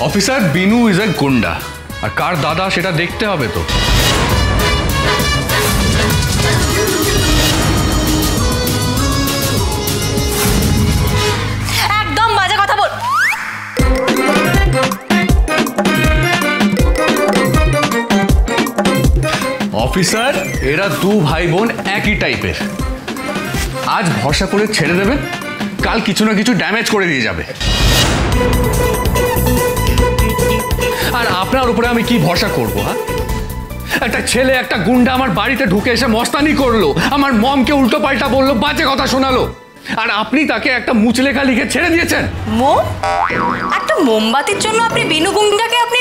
Officer Binu is a গুন্ডা, আর কার দাদা সেটা দেখতে হবে তো। একদম বাজে কথা বল। অফিসার এরা দু ভাই বোন একই টাইপের, আজ ভরসা করে ছেড়ে দেবেন, কাল কিছু না কিছু ড্যামেজ করে দিয়ে যাবে। আর আপনার উপরে আমি কি ভরসা করবো? হ্যাঁ, একটা ছেলে একটা গুন্ডা আমার বাড়িতে ঢুকে এসে মস্তানি করলো, আমার মমকে উল্টো পাল্টা বললো, বাজে কথা শোনালো, আর আপনি তাকে একটা মুচলেখা লিখে ছেড়ে দিয়েছেন। মোম? একটা মোমবাতির জন্য আপনি বিনু গুন্ডাকে আপনি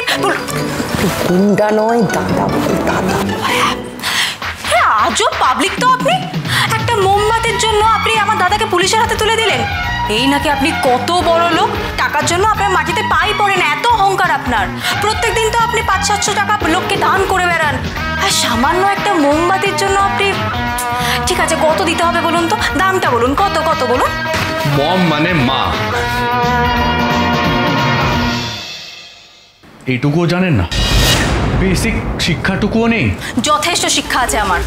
গুন্ডা নয় দাদা, দাদা। হ্যাঁ, আজব পাবলিক তো আপনি। একটা মোমবাতির জন্য আপনি আমার দাদাকে পুলিশের হাতে তুলে দিলেন। এই নাকি আপনি কত বড় লোক, টাকার জন্য আপনার মাটিতে পাই পড়েন, এত অহংকার আপনার। প্রত্যেকদিন তো আপনি 500-700 টাকা লোককে দান করে বেড়ান, আর সামান্য একটা মোমবাতির জন্য আপনি। ঠিক আছে, কত দিতে হবে বলুন তো, দামটা বলুন, কত কত বলুন। মম মানে মা, এইটুকুও জানেন না? বেসিক শিক্ষাটুকুও নেই? যথেষ্ট শিক্ষা আছে আমার,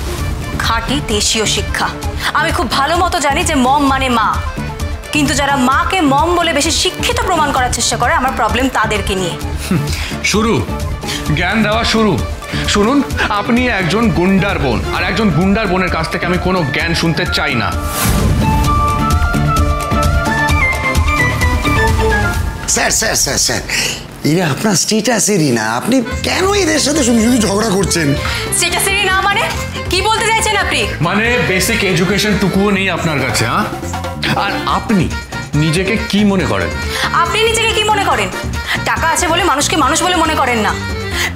খাঁটি দেশীয় শিক্ষা। আমি খুব ভালো মতো জানি যে মম মানে মা, কিন্তু যারা মাকে মম বলে বেশি শিক্ষিত প্রমাণ করার চেষ্টা করে, আমার প্রবলেম তাদেরকে নিয়ে। শুরু জ্ঞান দেওয়া শুরু। শুনুন, আপনি একজন গুন্ডার বোন, আর একজন গুন্ডার বোনের কাছ থেকে আমি কোনো জ্ঞান শুনতে চাই না। স্যার স্যার স্যার স্যার, এরা আপনার স্টেটাসেরই না, আপনি কেন এদের সাথে শুধু শুধু ঝগড়া করছেন? স্টেটাসেরই না মানে কি বলতে চাইছেন আপনি? মানে বেসিক এডুকেশন টুকুও নেই আপনার কাছে। হ্যাঁ, আর আপনি নিজেকে কি মনে করেন? আপনি নিজেকে কি মনে করেন? টাকা আছে বলে মানুষকে মানুষ বলে মনে করেন না।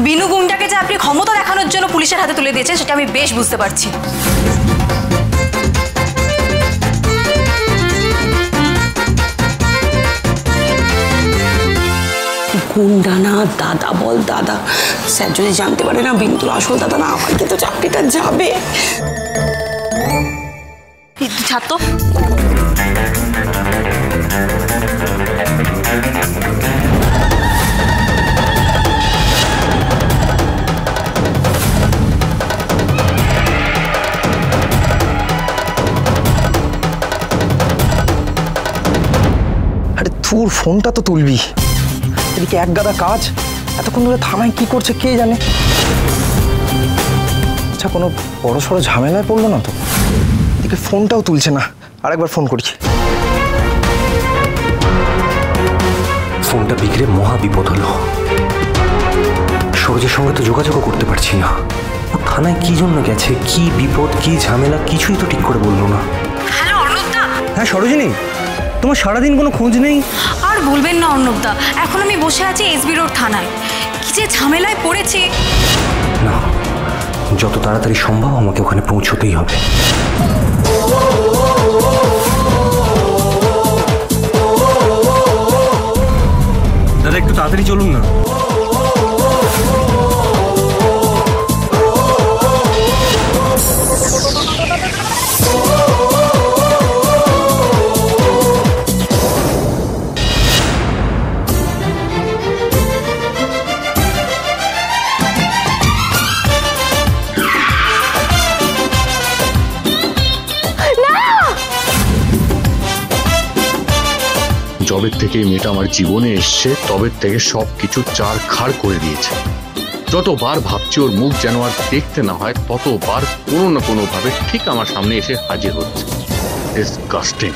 বিনু গুন্ডাকে যে আপনি ক্ষমতা দেখানোর জন্য পুলিশের হাতে তুলে দিয়েছেন, সেটা আমি বেশ বুঝতে পারছি। গুন্ডা না দাদা বল, দাদা। স্যার যদি জানতে পারে না বিনু তোর আসল দাদা না, আমার কিন্তু চাকরিটা যাবে। ছাত্র আরে তোর ফোনটা তো তুলবি, এদিকে এক গাদা কাজ, এতক্ষণ ধরে থানায় কি করছে কে জানে। আচ্ছা, কোনো বড় সড়ো ঝামেলায় পড়লো না তো? এদিকে ফোনটাও তুলছে না, আরেকবার ফোন করি। ফোনটা বিগড়ে মহা বিপদ হলো। সরোজের সঙ্গে তো যোগাযোগও করতে পারছি না। ও থানায় কি জন্য গেছে, কি বিপদ কি ঝামেলা, কিছুই তো ঠিক করে বললো না। হ্যালো অর্ণবদা। হ্যাঁ সরোজিনী, তোমার সারাদিন কোনো খোঁজ নেই? আর বলবেন না অর্ণবদা, এখন আমি বসে আছি এসবি রোড থানায়, কি যে ঝামেলায় পড়েছি। না, যত তাড়াতাড়ি সম্ভব আমাকে ওখানে পৌঁছতেই হবে। দাদা একটু তাড়াতাড়ি চলুন না। যবের থেকে মেয়েটা আমার জীবনে এসছে, তবের থেকে সবকিছু চার খাড় করে দিয়েছে। যতবার ভাবছি ওর মুখ যেন আর দেখতে না হয়, ততবার কোনো না কোনো ভাবে ঠিক আমার সামনে এসে হাজির হচ্ছে। ডিসগাস্টিং।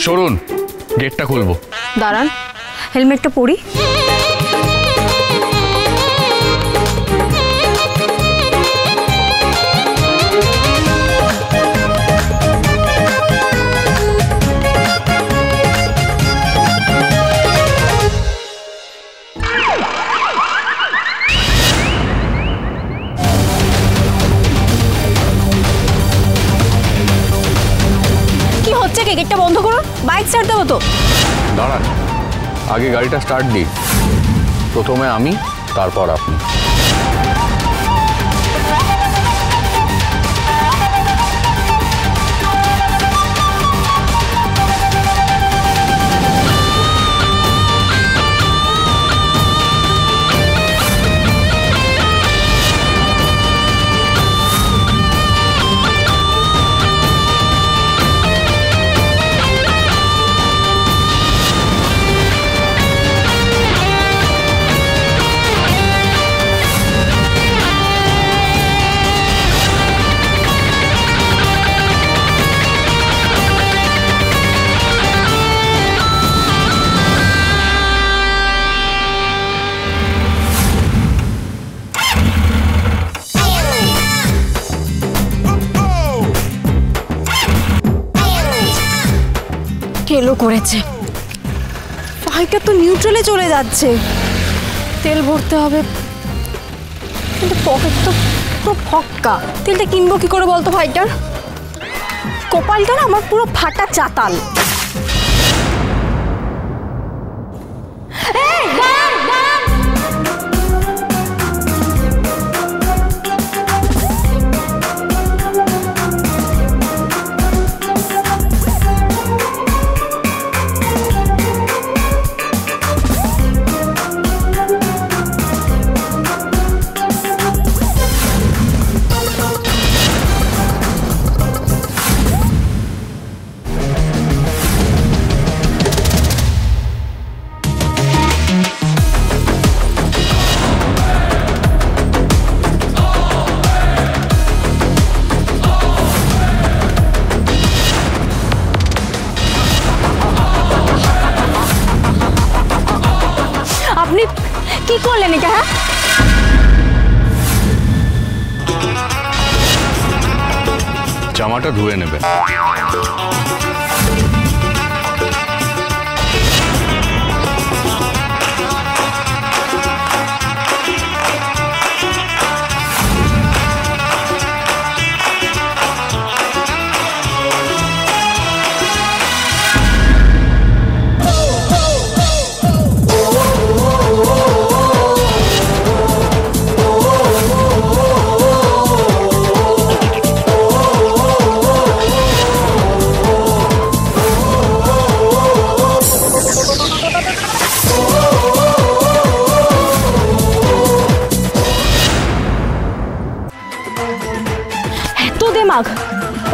সরুন, গেটটা খুলবো। দাঁড়ান, হেলমেটটা পরি। গেটটা বন্ধ করুন, বাইক স্টার্ট দেবো তো। দাঁড়ান, আগে গাড়িটা স্টার্ট দিই। প্রথমে আমি, তারপর আপনি। ফেলও করেছে, বাইকটা তো নিউট্রালে চলে যাচ্ছে। তেল ভরতে হবে, কিন্তু পকেট তো পুরো ফক্কা। তেলটা কিনবো কি করে বলতো ভাইটার? কপালটা না আমার পুরো ফাটা চাতাল। এই, দাঁড়ান, দাঁড়ান। আপনি কি করলেন এটা? হ্যাঁ, জামাটা ধুয়ে নেবে।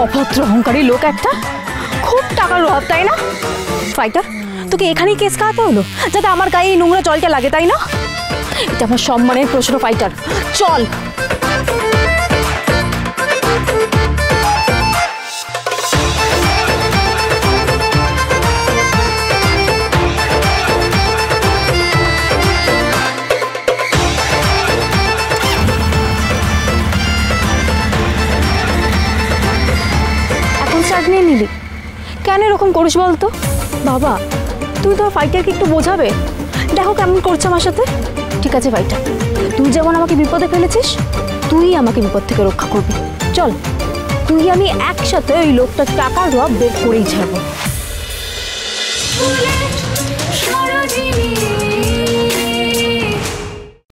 অভদ্র অহংকারী লোক একটা, খুব টাকার অভাব, তাই না? ফাইটার, তোকে এখানেই কেস কাটাতে হলো যাতে আমার গায়ে এই নোংরা জলটা লাগে, তাই না? এটা আমার সম্মানের প্রশ্ন ফাইটার, চল। নিয়ে নিলি কেন? এরকম করিস বলতো? বাবা, তুই তো ফাইটারকে একটু বোঝাবে, দেখো কেমন করছে আমার সাথে। ঠিক আছে ফাইটার, তুই যেমন আমাকে বিপদে ফেলেছিস, তুই আমাকে বিপদ থেকে রক্ষা করবি। চল, তুই আমি একসাথে ওই লোকটার টাকার রব বের করেই ছাড়বো।